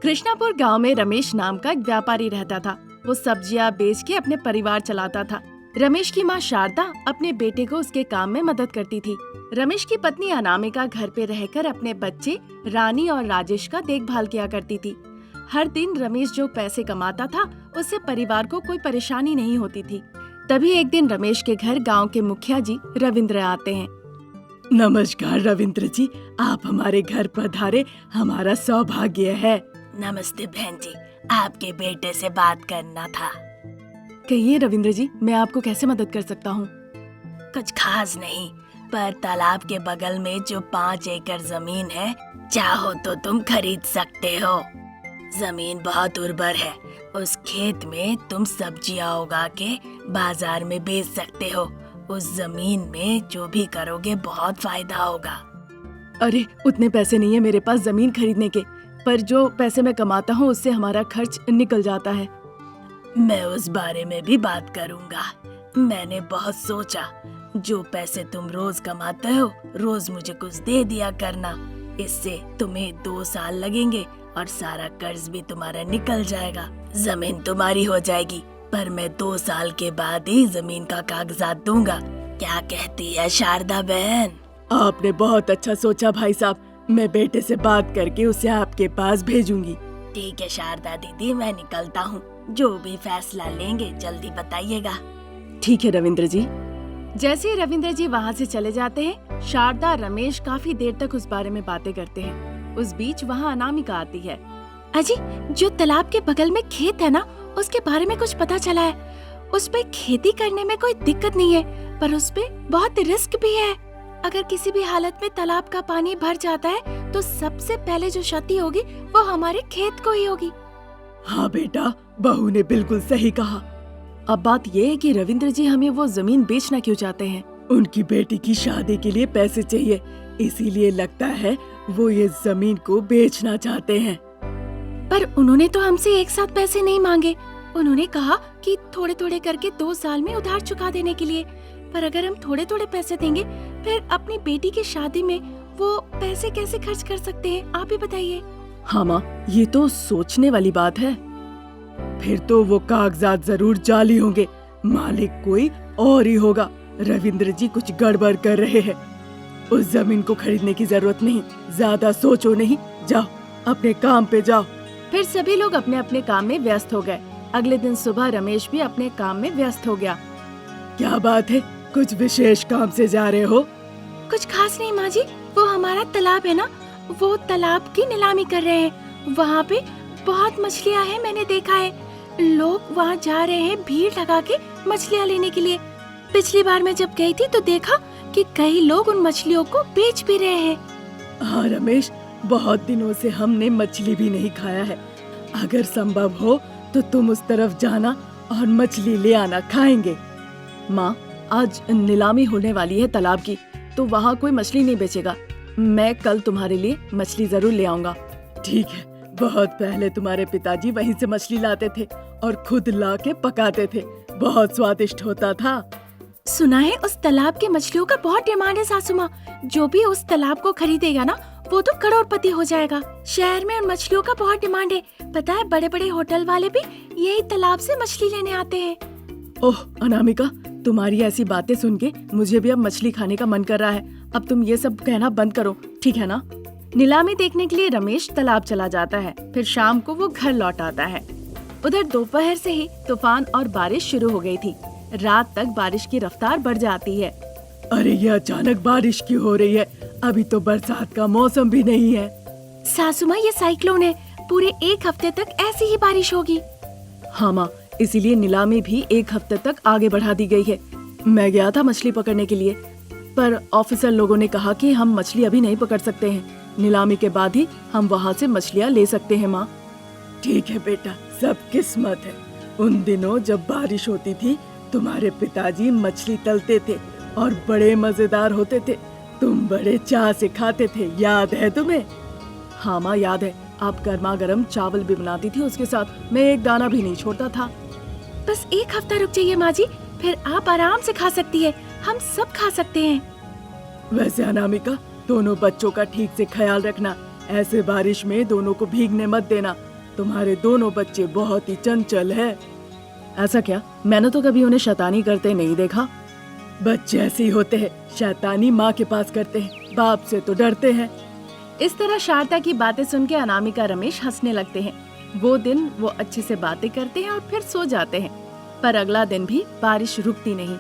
कृष्णापुर गांव में रमेश नाम का एक व्यापारी रहता था। वो सब्जियां बेच के अपने परिवार चलाता था। रमेश की माँ शारदा अपने बेटे को उसके काम में मदद करती थी। रमेश की पत्नी अनामिका घर पे रहकर अपने बच्चे रानी और राजेश का देखभाल किया करती थी। हर दिन रमेश जो पैसे कमाता था उससे परिवार को कोई परेशानी नहीं होती थी। तभी एक दिन रमेश के घर गांव के मुखिया जी रविंद्र आते हैं। नमस्कार रविंद्र जी, आप हमारे घर पधारे, हमारा सौभाग्य है। नमस्ते बहन जी, आपके बेटे से बात करना था। कहिए रविंद्र जी, मैं आपको कैसे मदद कर सकता हूँ? कुछ खास नहीं, पर तालाब के बगल में जो 5 एकड़ जमीन है, चाहो तो तुम खरीद सकते हो। जमीन बहुत उर्वर है। उस खेत में तुम सब्जियां उगा के बाजार में बेच सकते हो। उस जमीन में जो भी करोगे बहुत फायदा होगा। अरे उतने पैसे नहीं है मेरे पास जमीन खरीदने के, पर जो पैसे मैं कमाता हूँ उससे हमारा खर्च निकल जाता है। मैं उस बारे में भी बात करूँगा। मैंने बहुत सोचा, जो पैसे तुम रोज कमाते हो रोज मुझे कुछ दे दिया करना। इससे तुम्हें 2 साल लगेंगे और सारा कर्ज भी तुम्हारा निकल जाएगा। जमीन तुम्हारी हो जाएगी, पर मैं 2 साल के बाद ही जमीन का कागजात दूंगा। क्या कहती है शारदा बहन? आपने बहुत अच्छा सोचा भाई साहब, मैं बेटे से बात करके उसे आपके पास भेजूंगी। ठीक है शारदा दीदी, मैं निकलता हूँ। जो भी फैसला लेंगे जल्दी बताइएगा। ठीक है रविंद्र जी। जैसे ही रविंद्र जी वहाँ से चले जाते हैं, शारदा रमेश काफी देर तक उस बारे में बातें करते हैं। उस बीच वहाँ अनामिका आती है। अजी, जो तालाब के बगल में खेत है ना, उसके बारे में कुछ पता चला है। उस पे खेती करने में कोई दिक्कत नहीं है, पर उस पे बहुत रिस्क भी है। अगर किसी भी हालत में तालाब का पानी भर जाता है तो सबसे पहले जो क्षति होगी वो हमारे खेत को ही होगी। हाँ बेटा, बहू ने बिल्कुल सही कहा। अब बात ये है कि रविंद्र जी हमें वो जमीन बेचना क्यों चाहते हैं? उनकी बेटी की शादी के लिए पैसे चाहिए, इसीलिए लगता है वो ये जमीन को बेचना चाहते हैं। पर उन्होंने तो हमसे एक साथ पैसे नहीं मांगे। उन्होंने कहा कि थोड़े थोड़े करके 2 साल में उधार चुका देने के लिए। पर अगर हम थोड़े थोड़े पैसे देंगे, फिर अपनी बेटी की शादी में वो पैसे कैसे खर्च कर सकते हैं? आप ही बताइए। हाँ माँ, ये तो सोचने वाली बात है। फिर तो वो कागजात जरूर जाली होंगे, मालिक कोई और ही होगा। रविंद्र जी कुछ गड़बड़ कर रहे हैं। उस जमीन को खरीदने की जरूरत नहीं, ज्यादा सोचो नहीं, जाओ अपने काम पे जाओ। फिर सभी लोग अपने अपने काम में व्यस्त हो गए। अगले दिन सुबह रमेश भी अपने काम में व्यस्त हो गया। क्या बात है, कुछ विशेष काम से जा रहे हो? कुछ खास नहीं माँ जी, वो हमारा तालाब है ना, वो तालाब की नीलामी कर रहे हैं। वहाँ पे बहुत मछलियाँ हैं, मैंने देखा है। लोग वहाँ जा रहे हैं भीड़ लगा के मछलियाँ लेने के लिए। पिछली बार मैं जब गई थी तो देखा कि कई लोग उन मछलियों को बेच भी रहे हैं। हाँ रमेश, बहुत दिनों से हमने मछली भी नहीं खाया है। अगर संभव हो तो तुम उस तरफ जाना और मछली ले आना, खाएंगे। माँ, आज नीलामी होने वाली है तालाब की, तो वहाँ कोई मछली नहीं बेचेगा। मैं कल तुम्हारे लिए मछली जरूर ले आऊंगा। ठीक है, बहुत पहले तुम्हारे पिताजी वहीं से मछली लाते थे और खुद ला के पकाते थे, बहुत स्वादिष्ट होता था। सुना है उस तालाब की मछलियों का बहुत डिमांड है सासू माँ। जो भी उस तालाब को खरीदेगा ना, वो तो करोड़पति हो जाएगा। शहर में उन मछलियों का बहुत डिमांड है। पता है, बड़े बड़े होटल वाले भी यही तालाब से मछली लेने आते हैं। ओह अनामिका, तुम्हारी ऐसी बातें सुन के मुझे भी अब मछली खाने का मन कर रहा है। अब तुम ये सब कहना बंद करो, ठीक है ना? नीलामी देखने के लिए रमेश तालाब चला जाता है। फिर शाम को वो घर लौट आता है। उधर दोपहर से ही तूफान और बारिश शुरू हो गई थी। रात तक बारिश की रफ्तार बढ़ जाती है। अरे ये अचानक बारिश क्यों हो रही है? अभी तो बरसात का मौसम भी नहीं है। सासू माँ, ये साइक्लोन है। पूरे 1 हफ्ते तक ऐसी ही बारिश होगी। हाँ माँ, इसीलिए नीलामी भी 1 हफ्ते तक आगे बढ़ा दी गई है। मैं गया था मछली पकड़ने के लिए, पर ऑफिसर लोगों ने कहा कि हम मछली अभी नहीं पकड़ सकते हैं। नीलामी के बाद ही हम वहाँ से मछलियाँ ले सकते हैं। माँ, ठीक है बेटा, सब किस्मत है। उन दिनों जब बारिश होती थी, तुम्हारे पिताजी मछली तलते थे और बड़े मजेदार होते थे। तुम बड़े चाह से खाते थे, याद है तुम्हें? हाँ माँ, याद है। आप गर्मा गर्म चावल भी बनाती थी, उसके साथ मैं एक दाना भी नहीं छोड़ता था। बस 1 हफ्ता रुक जाइए माँ जी, फिर आप आराम से खा सकती है। हम सब खा सकते हैं। वैसे अनामिका, दोनों बच्चों का ठीक से ख्याल रखना। ऐसे बारिश में दोनों को भीगने मत देना। तुम्हारे दोनों बच्चे बहुत ही चंचल है। ऐसा क्या? मैंने तो कभी उन्हें शैतानी करते नहीं देखा। बच्चे ऐसे ही होते हैं, शैतानी माँ के पास करते हैं, बाप से तो डरते हैं। इस तरह शारदा की बातें सुन के अनामिका रमेश हंसने लगते हैं। वो दिन वो अच्छे से बातें करते हैं और फिर सो जाते हैं। पर अगला दिन भी बारिश रुकती नहीं।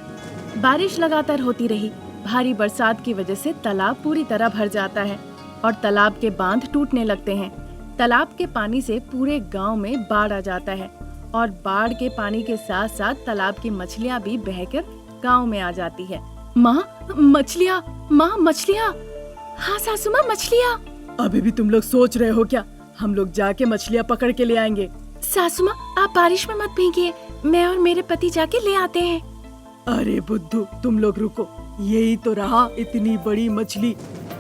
बारिश लगातार होती रही। भारी बरसात की वजह से तालाब पूरी तरह भर जाता है और तालाब के बांध टूटने लगते हैं। तालाब के पानी से पूरे गांव में बाढ़ आ जाता है और बाढ़ के पानी के साथ साथ तालाब की मछलियां भी बहकर गांव में आ जाती है। माँ मछलियाँ, माँ मछलियाँ। हाँ सासू माँ, मछलियाँ। अभी भी तुम लोग सोच रहे हो क्या? हम लोग जाके मछलियाँ पकड़ के ले आएंगे। सासू माँ, आप बारिश में मत भीगिए, मैं और मेरे पति जाके ले आते हैं। अरे बुद्धू, तुम लोग रुको। यही तो रहा इतनी बड़ी मछली।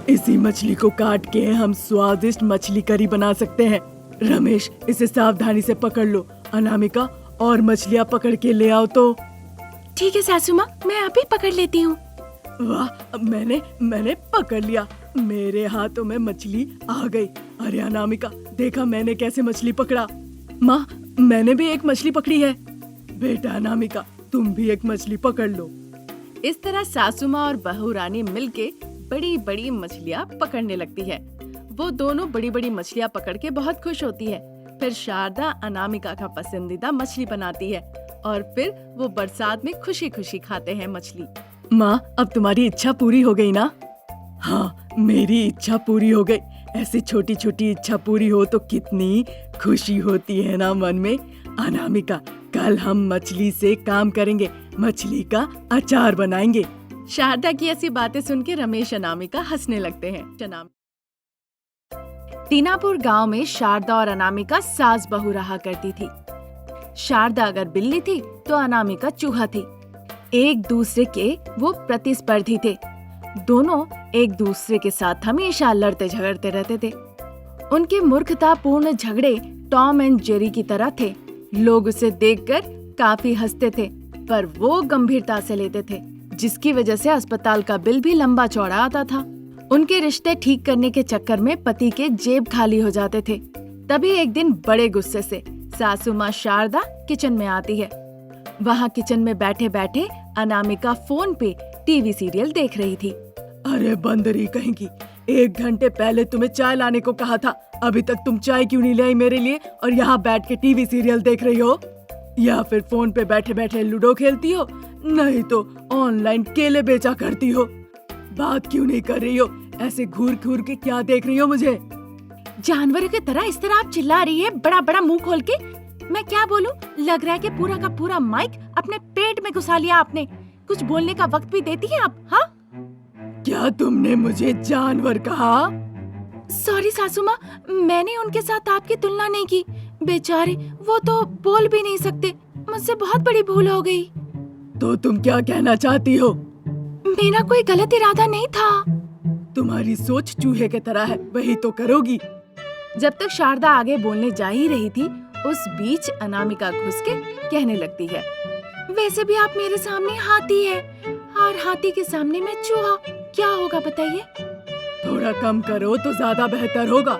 इसी मछली को काट के हम स्वादिष्ट मछली करी बना सकते हैं। रमेश, इसे सावधानी से पकड़ लो। अनामिका, और मछलियाँ पकड़ के ले आओ तो। ठीक है सासू माँ, मैं आप ही पकड़ लेती हूँ। वाह, मैंने पकड़ लिया। मेरे हाथों में मछली आ गई। अरे अनामिका, देखा मैंने कैसे मछली पकड़ा। माँ, मैंने भी एक मछली पकड़ी है। बेटा अनामिका, तुम भी एक मछली पकड़ लो। इस तरह सासू माँ और बहू रानी मिलके बड़ी बड़ी मछलियाँ पकड़ने लगती है। वो दोनों बड़ी बड़ी मछलियाँ पकड़ के बहुत खुश होती है। फिर शारदा अनामिका का पसंदीदा मछली बनाती है और फिर वो बरसात में खुशी खुशी खाते हैं मछली। माँ, अब तुम्हारी इच्छा पूरी हो गई ना? हाँ, मेरी इच्छा पूरी हो गई। ऐसी छोटी छोटी इच्छा पूरी हो तो कितनी खुशी होती है ना मन में। अनामिका, कल हम मछली से काम करेंगे, मछली का अचार बनाएंगे। शारदा की ऐसी बातें सुन के रमेश अनामिका हंसने लगते हैं। दीनापुर गांव में शारदा और अनामिका सास बहू रहा करती थी। शारदा अगर बिल्ली थी तो अनामिका चूहा थी। एक दूसरे के वो प्रतिस्पर्धी थे। दोनों एक दूसरे के साथ हमेशा लड़ते झगड़ते रहते थे। उनके मूर्खतापूर्ण झगड़े टॉम एंड जेरी की तरह थे। लोग उसे देखकर काफी हंसते थे, पर वो गंभीरता से लेते थे, जिसकी वजह से अस्पताल का बिल भी लंबा चौड़ा आता था। उनके रिश्ते ठीक करने के चक्कर में पति के जेब खाली हो जाते थे। तभी एक दिन बड़े गुस्से से सासू माँ शारदा किचन में आती है। वहाँ किचन में बैठे बैठे अनामिका फोन पे टीवी सीरियल देख रही थी। अरे बंदरी कहीं की, 1 घंटे पहले तुम्हें चाय लाने को कहा था, अभी तक तुम चाय क्यों नहीं लाई मेरे लिए, और यहाँ बैठ के टीवी सीरियल देख रही हो? या फिर फोन पे बैठे बैठे लूडो खेलती हो, नहीं तो ऑनलाइन केले बेचा करती हो? बात क्यों नहीं कर रही हो? ऐसे घूर घूर के क्या देख रही हो मुझे? जानवरों की तरह इस तरह आप चिल्ला रही है, बड़ा बड़ा मुंह खोल के। मैं क्या बोलूं? लग रहा है कि पूरा का पूरा माइक अपने पेट में घुसा लिया आपने। कुछ बोलने का वक्त भी देती है आप? हाँ, क्या तुमने मुझे जानवर कहा? सॉरी सासू माँ, मैंने उनके साथ आपकी तुलना नहीं की। बेचारे, वो तो बोल भी नहीं सकते। मुझसे बहुत बड़ी भूल हो गई। तो तुम क्या कहना चाहती हो? मेरा कोई गलत इरादा नहीं था। तुम्हारी सोच चूहे की तरह है, वही तो करोगी। जब तक शारदा आगे बोलने जा ही रही थी, उस बीच अनामिका घुस के कहने लगती है, वैसे भी आप मेरे सामने हाथी है और हाथी के सामने मैं चूहा, क्या होगा बताइए? थोड़ा कम करो तो ज्यादा बेहतर होगा।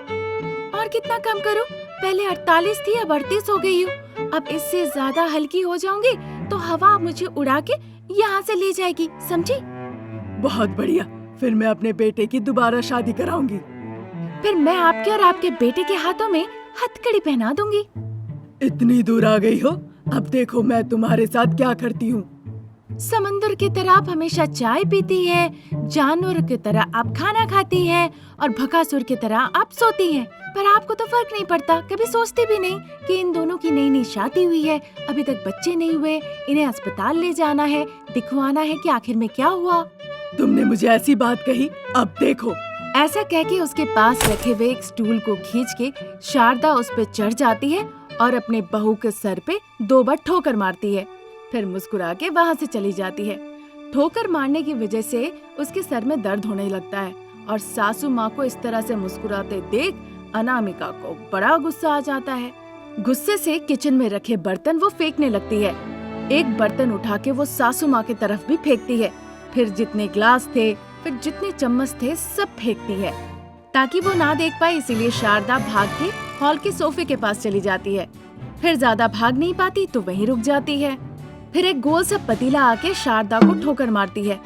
और कितना कम करूं? पहले 48 थी, अब 38 हो गई हूँ। अब इससे ज्यादा हल्की हो जाऊंगी तो हवा मुझे उड़ा के यहाँ से ले जाएगी, समझी? बहुत बढ़िया, फिर मैं अपने बेटे की दोबारा शादी कराऊंगी। फिर मैं आपके और आपके बेटे के हाथों में हथकड़ी पहना दूंगी। इतनी दूर आ गई हो, अब देखो मैं तुम्हारे साथ क्या करती हूँ। समंदर की तरह आप हमेशा चाय पीती है, जानवर की तरह आप खाना खाती है और भकासुर की तरह आप सोती हैं। पर आपको तो फर्क नहीं पड़ता, कभी सोचते भी नहीं कि इन दोनों की नई नई शादी हुई है, अभी तक बच्चे नहीं हुए, इन्हें अस्पताल ले जाना है, दिखवाना है कि आखिर में क्या हुआ। तुमने मुझे ऐसी बात कही, अब देखो। ऐसा कह के उसके पास रखे हुए एक स्टूल को खींच के शारदा उस पे चढ़ जाती है और अपने बहू के सर पे 2 बार ठोकर मारती है। फिर मुस्कुरा के वहाँ से चली जाती है। ठोकर मारने की वजह से उसके सर में दर्द होने लगता है और सासू माँ को इस तरह से मुस्कुराते देख अनामिका को बड़ा गुस्सा आ जाता है। गुस्से से किचन में रखे बर्तन वो फेंकने लगती है। एक बर्तन उठा के वो सासू माँ की तरफ भी फेंकती है। फिर जितने ग्लास थे, फिर जितने चम्मच थे, सब फेंकती है। ताकि वो ना देख पाए, इसीलिए शारदा भाग के हॉल के सोफे के पास चली जाती है। फिर ज्यादा भाग नहीं पाती तो वहीं रुक जाती है। फिर एक गोल सा पतीला आके शारदा को ठोकर मारती है।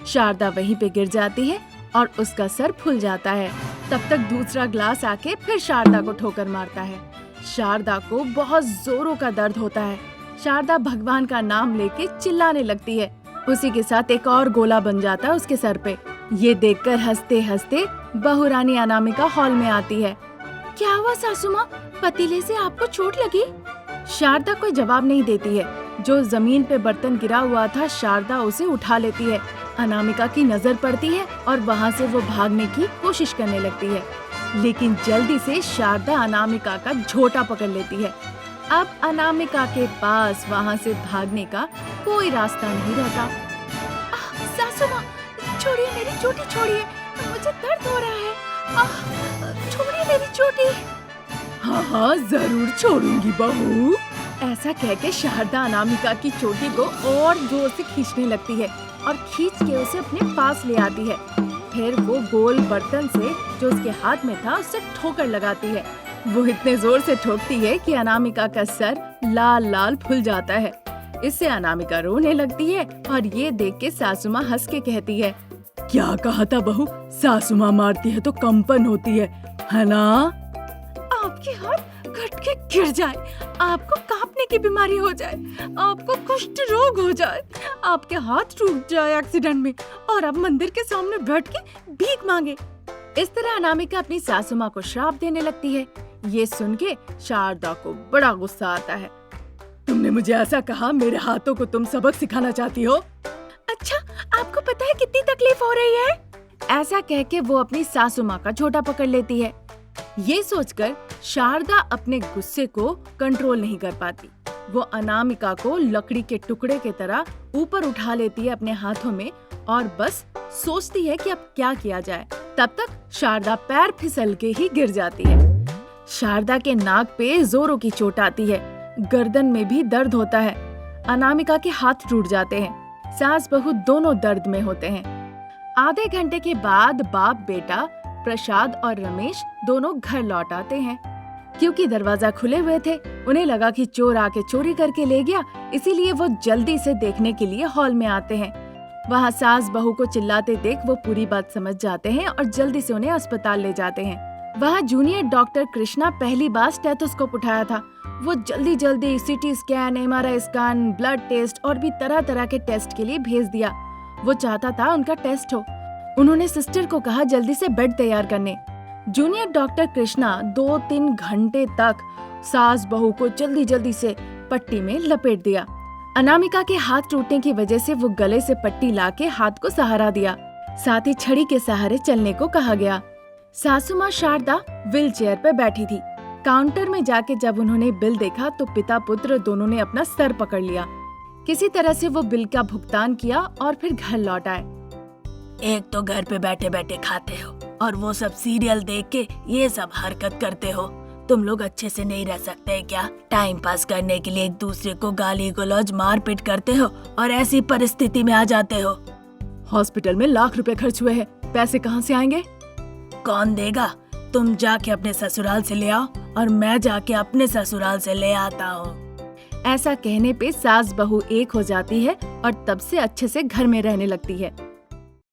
शारदा वहीं पे गिर जाती है और उसका सर फूल जाता है। तब तक दूसरा ग्लास आके फिर शारदा को ठोकर मारता है। शारदा को बहुत जोरों का दर्द होता है। शारदा भगवान का नाम लेके चिल्लाने लगती है। उसी के साथ एक और गोला बन जाता है उसके सर पे। ये देखकर हंसते हंसते बहू रानी अनामिका हॉल में आती है। क्या हुआ सासू माँ, पतीले से आपको चोट लगी? शारदा कोई जवाब नहीं देती है। जो जमीन पे बर्तन गिरा हुआ था, शारदा उसे उठा लेती है। अनामिका की नजर पड़ती है और वहाँ से वो भागने की कोशिश करने लगती है, लेकिन जल्दी से शारदा अनामिका का झोटा पकड़ लेती है। अब अनामिका के पास वहाँ से भागने का कोई रास्ता नहीं रहता। सासू माँ, छोड़िए मेरी चोटी, छोड़िए, मुझे दर्द हो रहा है। छोड़िए मेरी चोटी। हाँ हाँ जरूर छोड़ूंगी बहू। ऐसा कह के शारदा अनामिका की चोटी को और जोर से खींचने लगती है और खींच के उसे अपने पास ले आती है। फिर वो गोल बर्तन से जो उसके हाथ में था उससे ठोकर लगाती है। वो इतने जोर से ठोकती है कि अनामिका का सर लाल लाल फूल जाता है। इससे अनामिका रोने लगती है और ये देख के सासू माँ हंस के कहती है, क्या कहा था बहू, सासू माँ मारती है तो कंपन होती है ना? आपके हाथ घट के गिर जाए, आपको कांपने की बीमारी हो जाए, आपको कुष्ठ रोग हो जाए, आपके हाथ टूट जाए एक्सीडेंट में और आप मंदिर के सामने बैठ के भीख मांगे। इस तरह अनामिका अपनी सासू माँ को श्राप देने लगती है। ये सुन के शारदा को बड़ा गुस्सा आता है। तुमने मुझे ऐसा कहा, मेरे हाथों को तुम सबक सिखाना चाहती हो? अच्छा, आपको पता है कितनी तकलीफ हो रही है? ऐसा कह के वो अपनी सासू माँ का झोटा पकड़ लेती है। ये सोचकर शारदा अपने गुस्से को कंट्रोल नहीं कर पाती। वो अनामिका को लकड़ी के टुकड़े की तरह ऊपर उठा लेती है अपने हाथों में और बस सोचती है कि अब क्या किया जाए। तब तक शारदा पैर फिसल के ही गिर जाती है। शारदा के नाक पे जोरों की चोट आती है, गर्दन में भी दर्द होता है। अनामिका के हाथ टूट जाते हैं। सास बहू दोनों दर्द में होते हैं। आधे घंटे के बाद बाप बेटा प्रसाद और रमेश दोनों घर लौट आते हैं। क्योंकि दरवाजा खुले हुए थे, उन्हें लगा कि चोर आके चोरी करके ले गया, इसीलिए वो जल्दी से देखने के लिए हॉल में आते हैं। वहाँ सास बहू को चिल्लाते देख वो पूरी बात समझ जाते हैं और जल्दी से उन्हें अस्पताल ले जाते हैं। वहाँ जूनियर डॉक्टर कृष्णा पहली बार स्टेथोस्कोप उठाया था। वो जल्दी जल्दी CT scan, MRI scan, blood test और भी तरह तरह के टेस्ट के लिए भेज दिया। वो चाहता था उनका टेस्ट हो। उन्होंने सिस्टर को कहा जल्दी से बेड तैयार करने। जूनियर डॉक्टर कृष्णा 2-3 घंटे तक सास बहू को जल्दी जल्दी से पट्टी में लपेट दिया। अनामिका के हाथ टूटने की वजह से वो गले से पट्टी लाके हाथ को सहारा दिया। साथ ही छड़ी के सहारे चलने को कहा गया। सासू माँ शारदा व्हील चेयर पर बैठी थी। काउंटर में जाके जब उन्होंने बिल देखा तो पिता पुत्र दोनों ने अपना सर पकड़ लिया। किसी तरह से वो बिल का भुगतान किया और फिर घर लौट आए। एक तो घर पे बैठे बैठे खाते हो और वो सब सीरियल देख के ये सब हरकत करते हो। तुम लोग अच्छे से नहीं रह सकते क्या? टाइम पास करने के लिए एक दूसरे को गाली गलौज मारपीट करते हो और ऐसी परिस्थिति में आ जाते हो। हॉस्पिटल में लाख रुपए खर्च हुए हैं, पैसे कहाँ से आएंगे? कौन देगा? तुम जाके अपने ससुराल से ले आओ और मैं जाके अपने ससुराल से ले आता हूँ। ऐसा कहने पे सास बहू एक हो जाती है और तब से अच्छे से घर में रहने लगती है।